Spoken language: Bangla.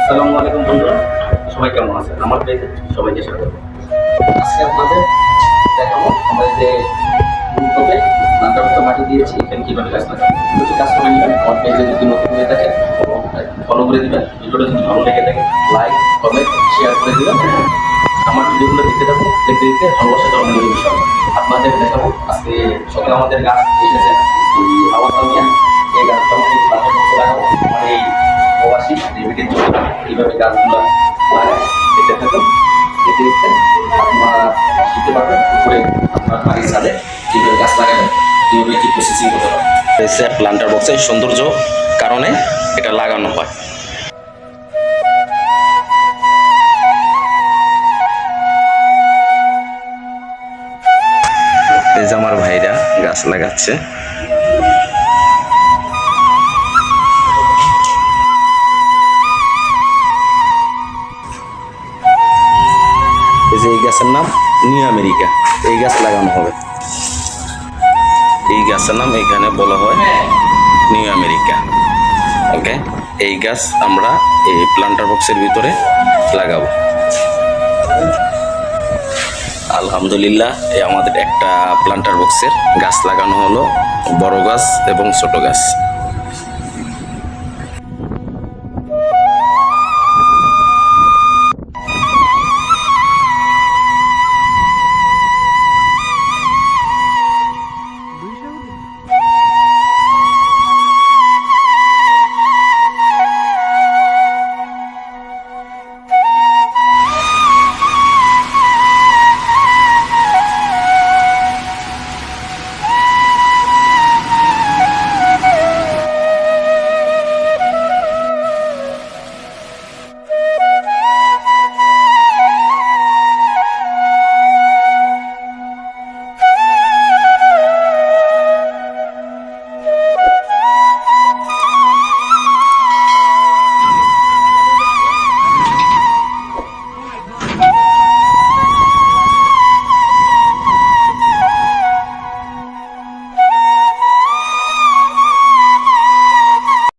আসসালামু আলাইকুম বন্ধুরা, সবাই কেমন আছেন? আমার পেজে সবাইকে স্বাগত। আজকে আপনাদের দেখাবো আমাদের যে গ্রুপে নামটা মাটি দিয়েছি এখানে কীভাবে গাছ লাগাবো। যদি কাজ করে নেবেন, আমার পেজে যদি নতুন হয়ে থাকে ফলো করে দেবেন। ভিডিওটা যদি ভালো লেগে থাকে লাইক কমেন্ট শেয়ার করে দেবেন। আমার ভিডিওগুলো দেখতে থাকবো, দেখতে দেখতে ভালোবাসা জন্ম নেবে ইনশাআল্লাহ। আপনাদের দেখাবো আজকে সকালে আমাদের গাছ এসেছে আমার নিয়ে এই গাছটা আমাকে লাগাবো। আমার এই প্রবাসী রেমিডির জন্য কীভাবে গাছগুলো লাগায় দেখতে থাকুন। দেখতে দেখতে আপনারা শিখতে পারবেন উপরে আপনার বাড়ির ছাদে কীভাবে গাছ লাগাবেন, কীভাবে কী প্রসেসিং করতে পারবেন। প্লান্টার বক্সে সৌন্দর্য কারণে এটা লাগানো হয়। এই যে আমার ভাইরা গাছ লাগাচ্ছে। এই যে এই গাছের নাম নিউ আমেরিকা, এই গাছ লাগানো হবে। এই গাছের নাম এখানে বলা হয় নিউ আমেরিকা। ওকে, এই গাছ আমরা এই প্লান্টার বক্সের ভিতরে লাগাবো। আলহামদুলিল্লাহ, এই আমাদের একটা প্লান্টার বক্সের গাছ লাগানো হলো, বড় গাছ এবং ছোট গাছ।